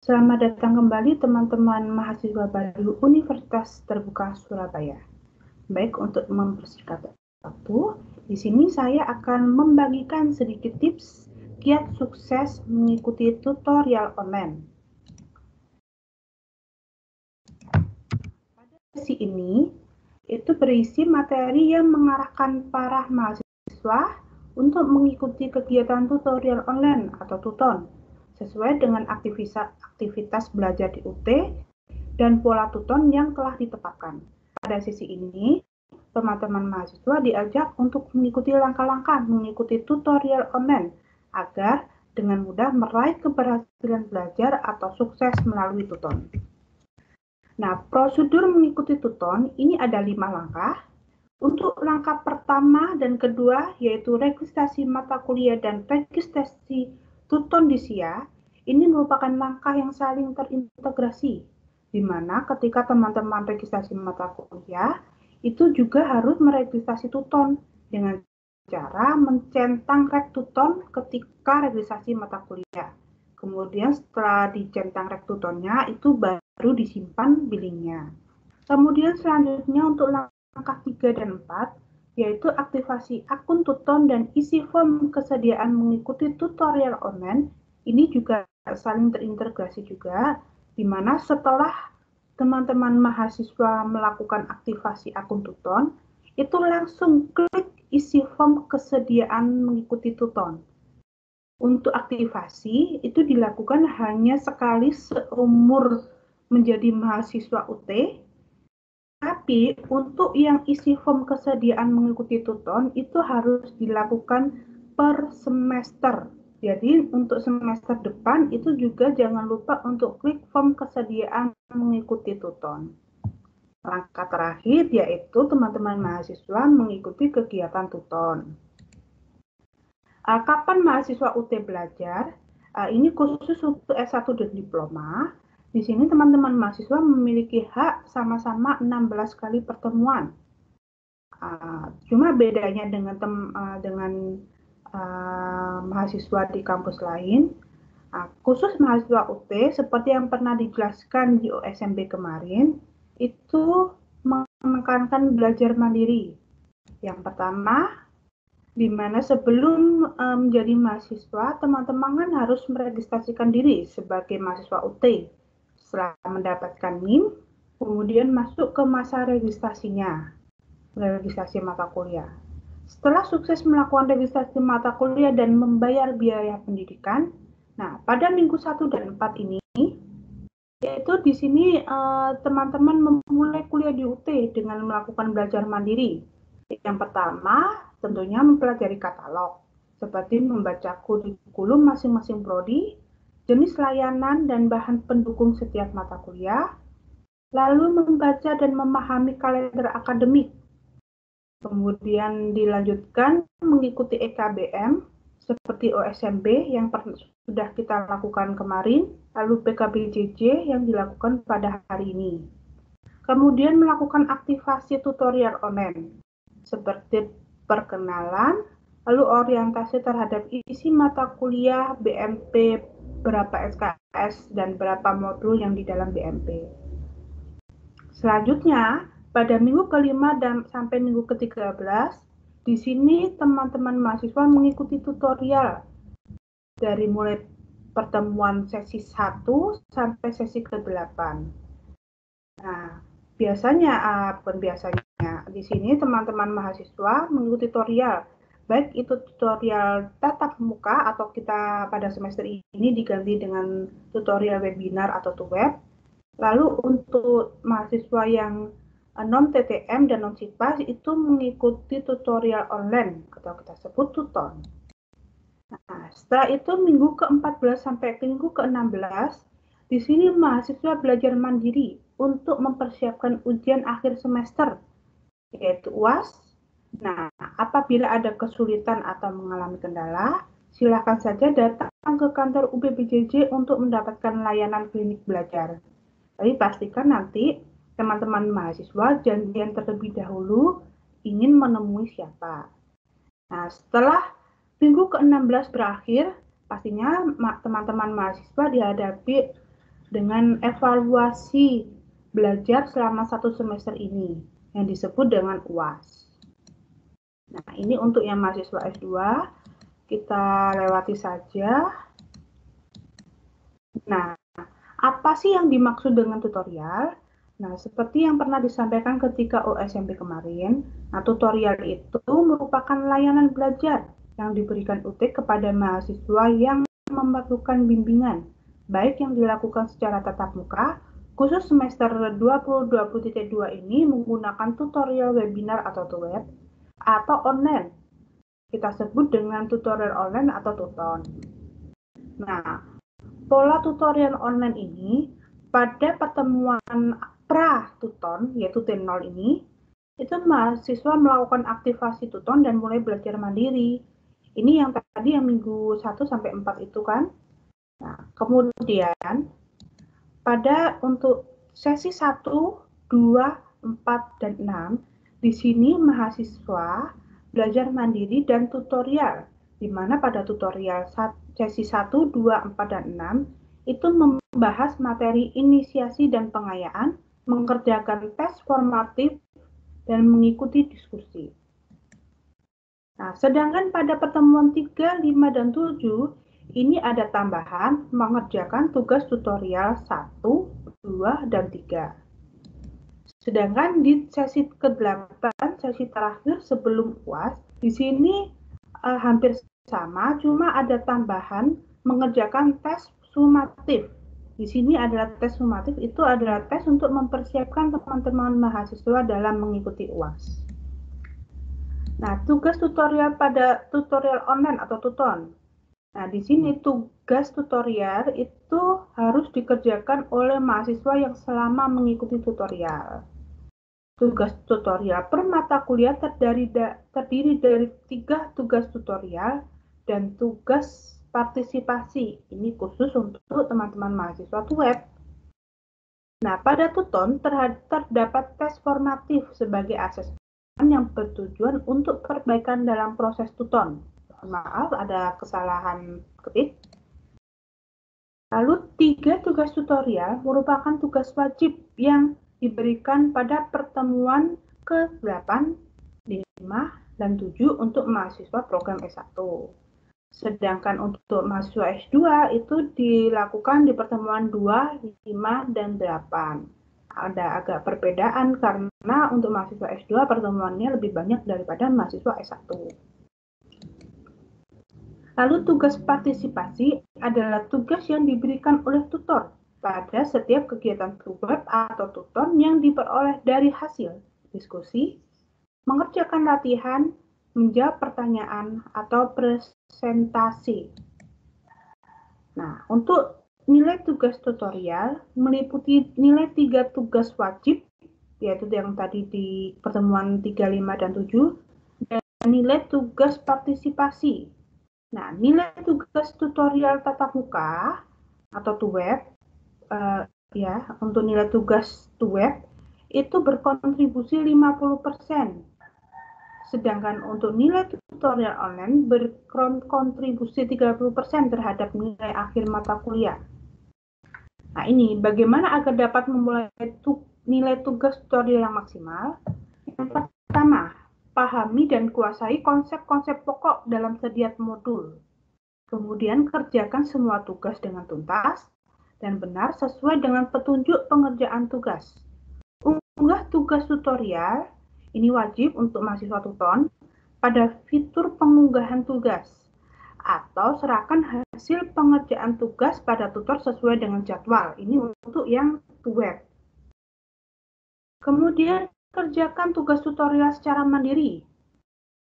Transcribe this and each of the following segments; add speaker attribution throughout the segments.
Speaker 1: Selamat datang kembali teman-teman mahasiswa baru Universitas Terbuka Surabaya. Baik, untuk mempersingkat waktu, di sini saya akan membagikan sedikit tips kiat sukses mengikuti tutorial online. Pada sesi ini, itu berisi materi yang mengarahkan para mahasiswa untuk mengikuti kegiatan tutorial online atau tuton sesuai dengan aktivitas belajar di UT dan pola tuton yang telah ditetapkan. Pada sesi ini, teman-teman mahasiswa diajak untuk mengikuti langkah-langkah mengikuti tutorial online agar dengan mudah meraih keberhasilan belajar atau sukses melalui tuton. Nah, prosedur mengikuti tuton ini ada 5 langkah. Untuk langkah pertama dan kedua, yaitu registrasi mata kuliah dan registrasi tuton di SIA, ini merupakan langkah yang saling terintegrasi, di mana ketika teman-teman registrasi mata kuliah, itu juga harus meregistrasi tuton dengan cara mencentang rek tuton ketika registrasi mata kuliah. Kemudian setelah dicentang rek tutonnya, itu baru disimpan billingnya. Kemudian selanjutnya untuk langkah 3 dan 4, yaitu aktivasi akun tuton dan isi form kesediaan mengikuti tutorial online. Ini juga saling terintegrasi juga, di mana setelah teman-teman mahasiswa melakukan aktivasi akun tuton, itu langsung klik isi form kesediaan mengikuti tuton. Untuk aktivasi, itu dilakukan hanya sekali seumur menjadi mahasiswa UT, tapi untuk yang isi form kesediaan mengikuti tuton itu harus dilakukan per semester. Jadi untuk semester depan itu juga jangan lupa untuk klik form kesediaan mengikuti tuton. Langkah terakhir yaitu teman-teman mahasiswa mengikuti kegiatan tuton. Kapan mahasiswa UT belajar? Ini khusus untuk S1 dan diploma. Di sini teman-teman mahasiswa memiliki hak sama-sama 16 kali pertemuan. Cuma bedanya dengan mahasiswa di kampus lain, khusus mahasiswa UT seperti yang pernah dijelaskan di OSMB kemarin, itu menekankan belajar mandiri. Yang pertama, di mana sebelum menjadi mahasiswa, teman-teman kan harus meregistrasikan diri sebagai mahasiswa UT. Setelah mendapatkan NIM, kemudian masuk ke masa registrasinya, registrasi mata kuliah. Setelah sukses melakukan registrasi mata kuliah dan membayar biaya pendidikan, nah pada minggu 1 dan 4 ini, yaitu di sini teman-teman memulai kuliah di UT dengan melakukan belajar mandiri. Yang pertama, tentunya mempelajari katalog, seperti membaca kurikulum masing-masing prodi, jenis layanan dan bahan pendukung setiap mata kuliah, lalu membaca dan memahami kalender akademik. Kemudian dilanjutkan mengikuti EKBM, seperti OSMB yang sudah kita lakukan kemarin, lalu PKBJJ yang dilakukan pada hari ini. Kemudian melakukan aktivasi tutorial online, seperti perkenalan, lalu orientasi terhadap isi mata kuliah, BMP, berapa SKS, dan berapa modul yang di dalam BMP. Selanjutnya, pada minggu ke-5 dan sampai minggu ke-13, di sini teman-teman mahasiswa mengikuti tutorial dari mulai pertemuan sesi 1 sampai sesi ke-8. Nah, bukan biasanya, di sini teman-teman mahasiswa mengikuti tutorial, baik itu tutorial tatap muka atau kita pada semester ini diganti dengan tutorial webinar atau web. Lalu untuk mahasiswa yang non-TTM dan non-SIPAS itu mengikuti tutorial online atau kita sebut tuton. Nah, setelah itu minggu ke-14 sampai minggu ke-16, di sini mahasiswa belajar mandiri untuk mempersiapkan ujian akhir semester, yaitu UAS. Nah, apabila ada kesulitan atau mengalami kendala, silakan saja datang ke kantor UPBJJ untuk mendapatkan layanan klinik belajar. Tapi pastikan nanti teman-teman mahasiswa janjian terlebih dahulu ingin menemui siapa. Nah, setelah minggu ke-16 berakhir, pastinya teman-teman mahasiswa dihadapi dengan evaluasi belajar selama 1 semester ini yang disebut dengan UAS. Nah, ini untuk yang mahasiswa S2, kita lewati saja. Nah, apa sih yang dimaksud dengan tutorial? Nah, seperti yang pernah disampaikan ketika USMP kemarin, nah tutorial itu merupakan layanan belajar yang diberikan UT kepada mahasiswa yang memerlukan bimbingan, baik yang dilakukan secara tatap muka, khusus semester 2020.2 ini menggunakan tutorial webinar atau web, atau online. Kita sebut dengan tutorial online atau tuton. Nah, pola tutorial online ini pada pertemuan pra-tuton, yaitu T0 ini, itu mahasiswa melakukan aktivasi tuton dan mulai belajar mandiri. Ini yang tadi yang minggu 1 sampai 4 itu kan. Nah, kemudian pada untuk sesi 1, 2, 4, dan 6, di sini mahasiswa belajar mandiri dan tutorial, di mana pada tutorial sesi 1, 2, 4, dan 6 itu membahas materi inisiasi dan pengayaan, mengerjakan tes formatif, dan mengikuti diskusi. Nah, sedangkan pada pertemuan 3, 5, dan 7, ini ada tambahan mengerjakan tugas tutorial 1, 2, dan 3. Sedangkan di sesi ke-8, sesi terakhir sebelum UAS, di sini hampir sama, cuma ada tambahan mengerjakan tes sumatif. Di sini adalah tes sumatif, itu adalah tes untuk mempersiapkan teman-teman mahasiswa dalam mengikuti UAS. Nah, tugas tutorial pada tutorial online atau tuton. Nah, di sini tugas tutorial itu harus dikerjakan oleh mahasiswa yang selama mengikuti tutorial. Tugas tutorial per mata kuliah terdiri dari 3 tugas tutorial dan tugas partisipasi. Ini khusus untuk teman-teman mahasiswa web. Nah, pada tuton terdapat tes formatif sebagai asesmen yang bertujuan untuk perbaikan dalam proses tuton. Maaf, ada kesalahan ketik. Lalu 3 tugas tutorial merupakan tugas wajib yang diberikan pada pertemuan ke-8, 5, dan 7 untuk mahasiswa program S1. Sedangkan untuk mahasiswa S2 itu dilakukan di pertemuan 2, 5, dan 8. Ada agak perbedaan karena untuk mahasiswa S2 pertemuannya lebih banyak daripada mahasiswa S1. Lalu tugas partisipasi adalah tugas yang diberikan oleh tutor pada setiap kegiatan web atau tuton yang diperoleh dari hasil diskusi, mengerjakan latihan, menjawab pertanyaan, atau presentasi. Nah, untuk nilai tugas tutorial meliputi nilai 3 tugas wajib, yaitu yang tadi di pertemuan 3, 5, dan 7, dan nilai tugas partisipasi. Nah, nilai tugas tutorial tatap muka atau web, untuk nilai tugas web itu berkontribusi 50%. Sedangkan untuk nilai tutorial online berkontribusi 30% terhadap nilai akhir mata kuliah. Nah, ini bagaimana agar dapat memulai nilai tugas tutorial yang maksimal? Yang pertama, pahami dan kuasai konsep-konsep pokok dalam setiap modul. Kemudian kerjakan semua tugas dengan tuntas dan benar sesuai dengan petunjuk pengerjaan tugas. Unggah tugas tutorial, ini wajib untuk mahasiswa tuton, pada fitur pengunggahan tugas. Atau serahkan hasil pengerjaan tugas pada tutor sesuai dengan jadwal. Ini untuk yang web. Kemudian kerjakan tugas tutorial secara mandiri.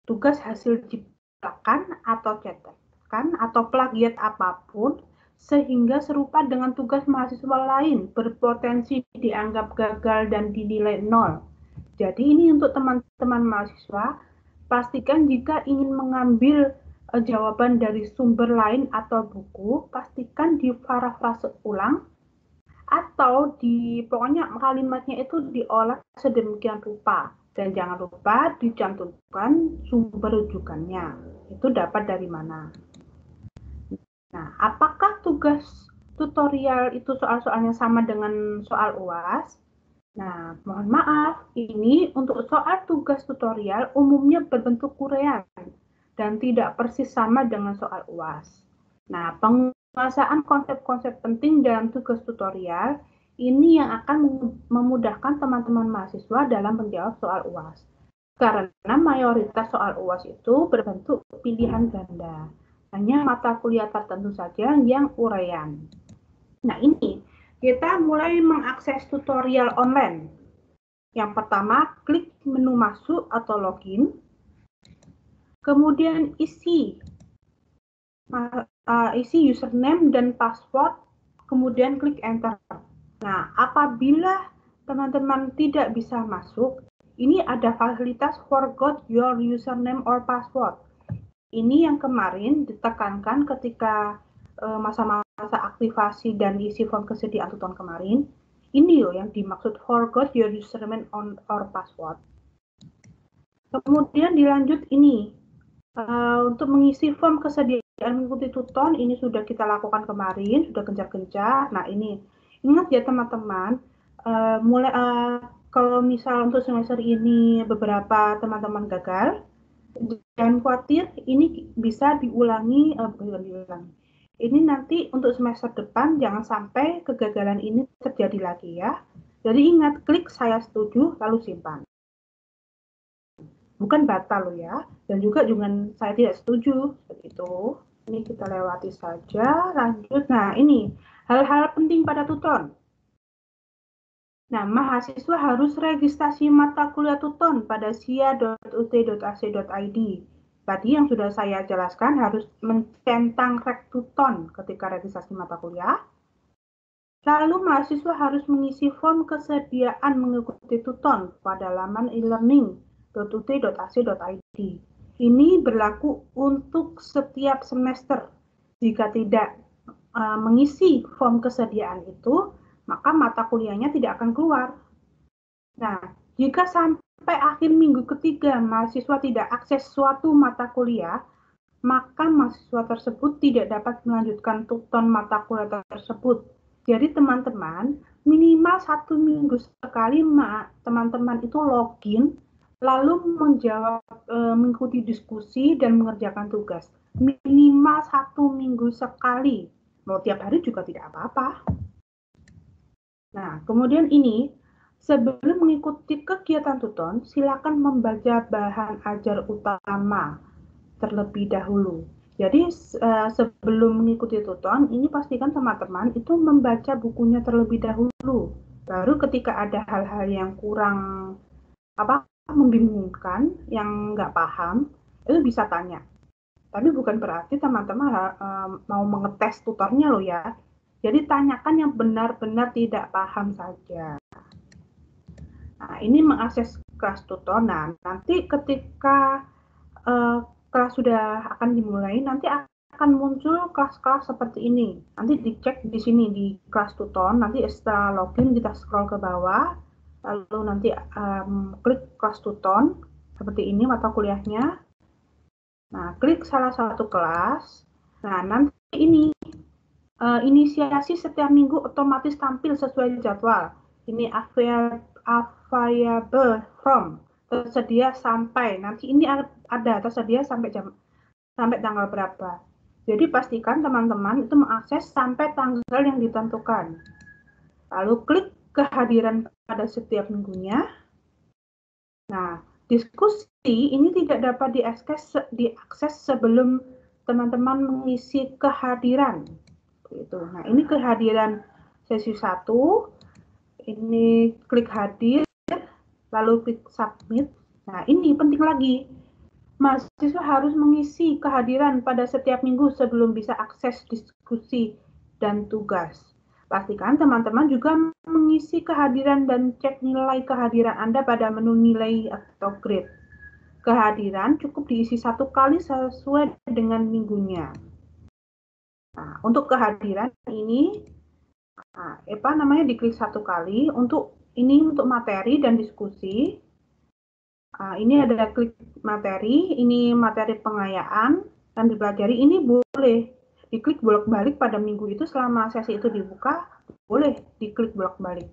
Speaker 1: Tugas hasil ciptakan atau cetakkan atau plagiat apapun sehingga serupa dengan tugas mahasiswa lain berpotensi dianggap gagal dan dinilai 0. Jadi ini untuk teman-teman mahasiswa, pastikan jika ingin mengambil jawaban dari sumber lain atau buku, pastikan diparafrase ulang atau pokoknya kalimatnya itu diolah sedemikian rupa. Dan jangan lupa dicantumkan sumber rujukannya. Itu dapat dari mana. Nah, apakah tugas tutorial itu soal-soalnya sama dengan soal UAS, nah mohon maaf, ini untuk soal tugas tutorial umumnya berbentuk urean dan tidak persis sama dengan soal UAS. Nah, penguasaan konsep-konsep penting dalam tugas tutorial ini yang akan memudahkan teman-teman mahasiswa dalam menjawab soal UAS. Karena mayoritas soal UAS itu berbentuk pilihan ganda. Hanya mata kuliah tertentu saja yang urean. Nah, ini kita mulai mengakses tutorial online. Yang pertama, klik menu masuk atau login. Kemudian isi username dan password, kemudian klik enter. Nah, apabila teman-teman tidak bisa masuk, ini ada fasilitas forgot your username or password. Ini yang kemarin ditekankan ketika masa-masa aktivasi dan isi form kesediaan tuton kemarin. Ini loh yang dimaksud forgot your username or password. Kemudian dilanjut ini, untuk mengisi form kesediaan mengikuti tuton, ini sudah kita lakukan kemarin, sudah gencar-gencar. Nah ini, ingat ya teman-teman, kalau misal untuk semester ini beberapa teman-teman gagal, jangan khawatir, ini bisa diulangi, ini nanti untuk semester depan jangan sampai kegagalan ini terjadi lagi ya. Jadi ingat, klik saya setuju lalu simpan. Bukan batal loh ya, dan juga jangan saya tidak setuju seperti itu. Ini kita lewati saja, lanjut. Nah ini hal-hal penting pada tuton. Nah, mahasiswa harus registrasi mata kuliah tuton pada sia.ut.ac.id. Tadi yang sudah saya jelaskan harus mencentang rek tuton ketika registrasi mata kuliah. Lalu mahasiswa harus mengisi form kesediaan mengikuti tuton pada laman e-learning.ut.ac.id. Ini berlaku untuk setiap semester. Jika tidak mengisi form kesediaan itu, maka mata kuliahnya tidak akan keluar. Nah, jika sampai akhir minggu ketiga mahasiswa tidak akses suatu mata kuliah, maka mahasiswa tersebut tidak dapat melanjutkan tuton mata kuliah tersebut. Jadi teman-teman, minimal 1 minggu sekali teman-teman itu login, lalu menjawab, mengikuti diskusi dan mengerjakan tugas. Minimal 1 minggu sekali. Mau tiap hari juga tidak apa-apa. Nah, kemudian ini, sebelum mengikuti kegiatan tuton, silakan membaca bahan ajar utama terlebih dahulu. Jadi sebelum mengikuti tuton, ini pastikan teman-teman itu membaca bukunya terlebih dahulu. Baru ketika ada hal-hal yang kurang membingungkan, yang nggak paham, itu bisa tanya. Tapi bukan berarti teman-teman mau mengetes tutornya loh ya. Jadi tanyakan yang benar-benar tidak paham saja. Nah, ini mengakses kelas tutor. Nah, nanti ketika kelas sudah akan dimulai, nanti akan muncul kelas-kelas seperti ini. Nanti dicek di sini di kelas tutor. Nanti setelah login kita scroll ke bawah, lalu nanti klik kelas tutor seperti ini mata kuliahnya. Nah, klik salah satu kelas. Nah, nanti ini inisiasi setiap minggu otomatis tampil sesuai jadwal. Ini available from, tersedia sampai. Nanti ini ada tersedia sampai tanggal berapa. Jadi pastikan teman-teman itu mengakses sampai tanggal yang ditentukan. Lalu klik kehadiran pada setiap minggunya. Nah, diskusi ini tidak dapat diakses sebelum teman-teman mengisi kehadiran. Itu. Nah, ini kehadiran sesi 1, ini klik hadir, lalu klik submit. Nah, ini penting lagi, mahasiswa harus mengisi kehadiran pada setiap minggu sebelum bisa akses diskusi dan tugas. Pastikan teman-teman juga mengisi kehadiran dan cek nilai kehadiran Anda pada menu nilai atau grade. Kehadiran cukup diisi 1 kali sesuai dengan minggunya. Nah, untuk kehadiran ini, diklik 1 kali. Untuk materi dan diskusi. Ini ada klik materi, ini materi pengayaan dan dipelajari. Ini boleh diklik bolak-balik pada minggu itu selama sesi itu dibuka, boleh diklik bolak-balik.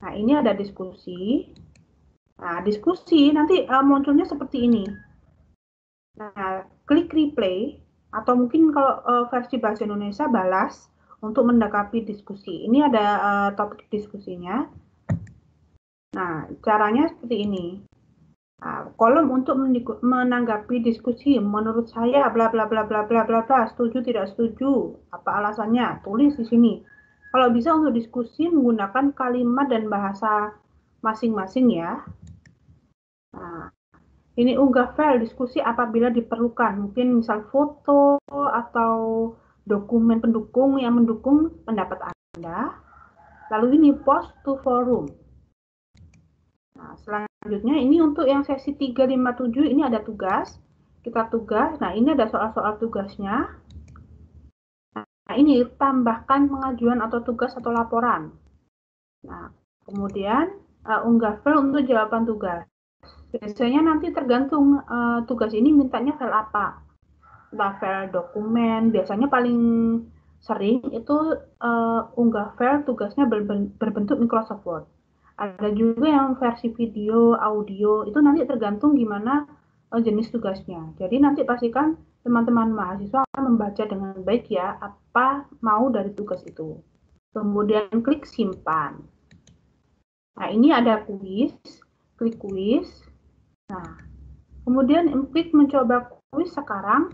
Speaker 1: Nah, ini ada diskusi. Nah, diskusi nanti munculnya seperti ini. Nah, klik replay, atau mungkin kalau versi bahasa Indonesia balas untuk mendakapi diskusi. Ini ada topik diskusinya. Nah, caranya seperti ini. Nah, kolom untuk menanggapi diskusi, menurut saya bla bla bla bla bla bla bla, setuju tidak setuju, apa alasannya, tulis di sini. Kalau bisa untuk diskusi menggunakan kalimat dan bahasa masing-masing ya. Nah, ini unggah file diskusi apabila diperlukan, mungkin misal foto atau dokumen pendukung yang mendukung pendapat Anda. Lalu ini post to forum. Nah, selanjutnya ini untuk yang sesi 357 ini ada tugas. Kita tugas. Nah, ini ada soal-soal tugasnya. Nah, ini tambahkan pengajuan atau tugas atau laporan. Nah, kemudian unggah file untuk jawaban tugas. Biasanya nanti tergantung tugas ini mintanya file apa. Entah file dokumen, biasanya paling sering itu unggah file tugasnya berbentuk Microsoft Word. Ada juga yang versi video, audio, itu nanti tergantung gimana jenis tugasnya. Jadi nanti pastikan teman-teman mahasiswa akan membaca dengan baik ya apa mau dari tugas itu. Kemudian klik simpan. Nah, ini ada kuis, klik kuis. Nah, kemudian klik mencoba kuis sekarang.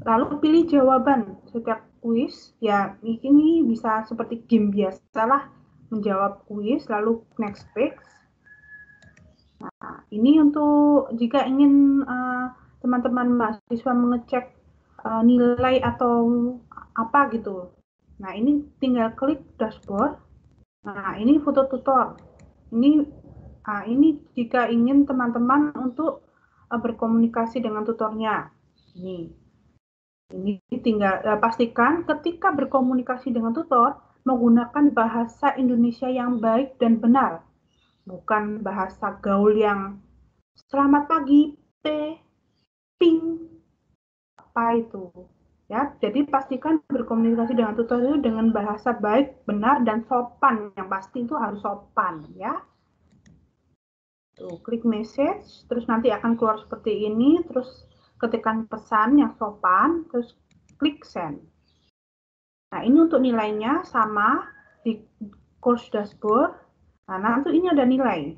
Speaker 1: Lalu pilih jawaban setiap kuis. Ya, ini bisa seperti game biasa lah. Menjawab kuis, lalu next page. Nah, ini untuk jika ingin teman-teman mahasiswa mengecek nilai atau apa gitu. Nah, ini tinggal klik dashboard. Nah, ini foto tutor. Ini jika ingin teman-teman untuk berkomunikasi dengan tutornya. Ini tinggal pastikan ketika berkomunikasi dengan tutor menggunakan bahasa Indonesia yang baik dan benar, bukan bahasa gaul yang selamat pagi, ping, apa itu. Ya, jadi pastikan berkomunikasi dengan tutor itu dengan bahasa baik, benar, dan sopan. Yang pasti itu harus sopan, ya. Tuh, klik message, terus nanti akan keluar seperti ini, terus ketikkan pesan yang sopan, terus klik send. Nah, ini untuk nilainya sama di course dashboard. Nah, nanti ini ada nilai.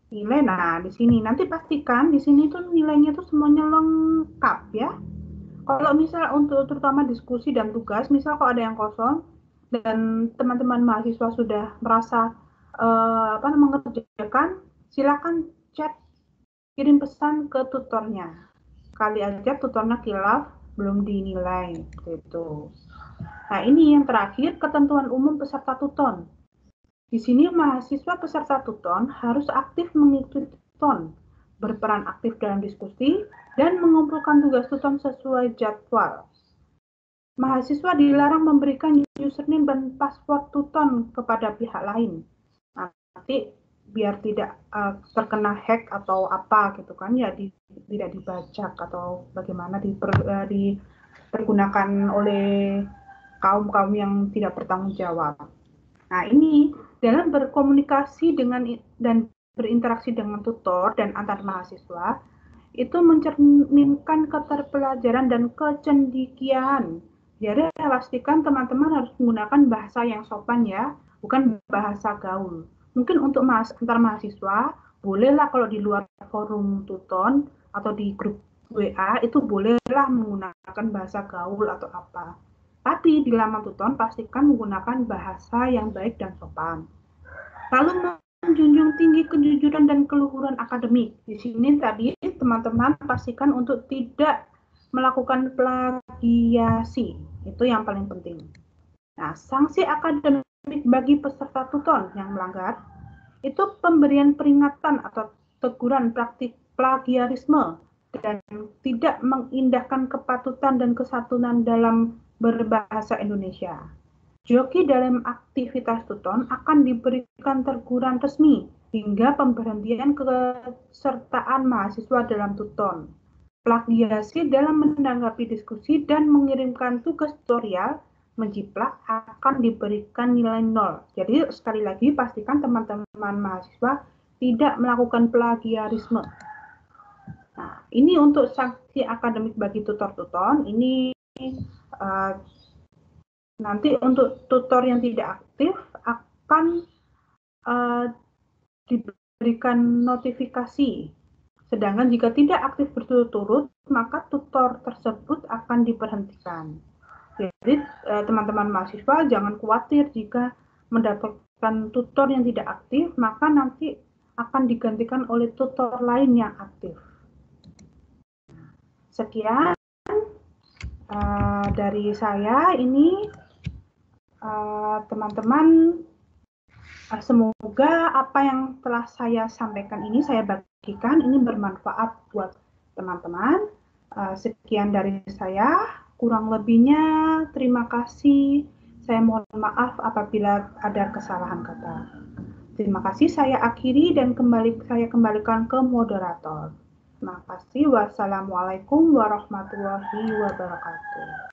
Speaker 1: Nilai, nah di sini nanti pastikan di sini tuh nilainya tuh semuanya lengkap ya. Kalau misal untuk terutama diskusi dan tugas, misal kalau ada yang kosong dan teman-teman mahasiswa sudah merasa mengerjakan, silakan chat, kirim pesan ke tutornya. Kali aja tutornya khilaf, belum dinilai gitu. Nah, ini yang terakhir, ketentuan umum peserta tuton. Di sini mahasiswa peserta tuton harus aktif mengikuti tuton, berperan aktif dalam diskusi, dan mengumpulkan tugas tuton sesuai jadwal. Mahasiswa dilarang memberikan username dan password tuton kepada pihak lain. Nah, nanti biar tidak terkena hack atau apa gitu kan, ya tidak dibajak atau bagaimana dipergunakan oleh kaum-kaum yang tidak bertanggung jawab. Nah, ini dalam berkomunikasi dengan dan berinteraksi dengan tutor dan antar mahasiswa, itu mencerminkan keterpelajaran dan kecendikiahan. Jadi pastikan teman-teman harus menggunakan bahasa yang sopan ya, bukan bahasa gaul. Mungkin untuk antar mahasiswa, bolehlah kalau di luar forum tuton atau di grup WA, itu bolehlah menggunakan bahasa gaul atau apa. Tapi di laman tuton pastikan menggunakan bahasa yang baik dan sopan. Lalu menjunjung tinggi kejujuran dan keluhuran akademik. Di sini tadi teman-teman pastikan untuk tidak melakukan plagiasi. Itu yang paling penting. Nah, sanksi akademik bagi peserta tuton yang melanggar itu pemberian peringatan atau teguran praktik plagiarisme dan tidak mengindahkan kepatutan dan kesatuan dalam berbahasa Indonesia. Joki dalam aktivitas tuton akan diberikan teguran resmi hingga pemberhentian kesertaan mahasiswa dalam tuton. plagiasi dalam menanggapi diskusi dan mengirimkan tugas tutorial menjiplak akan diberikan nilai 0. Jadi sekali lagi pastikan teman-teman mahasiswa tidak melakukan plagiarisme. Nah, ini untuk sanksi akademik bagi tutor-tutor. Ini nanti untuk tutor yang tidak aktif akan diberikan notifikasi. Sedangkan jika tidak aktif berturut-turut, maka tutor tersebut akan diberhentikan. Jadi teman-teman mahasiswa jangan khawatir jika mendapatkan tutor yang tidak aktif, maka nanti akan digantikan oleh tutor lain yang aktif. Sekian dari saya ini, teman-teman, semoga apa yang telah saya sampaikan ini, saya bagikan, ini bermanfaat buat teman-teman. Sekian dari saya, kurang lebihnya terima kasih. Saya mohon maaf apabila ada kesalahan kata. Terima kasih, saya akhiri dan saya kembalikan ke moderator. Terima kasih. Wassalamualaikum warahmatullahi wabarakatuh.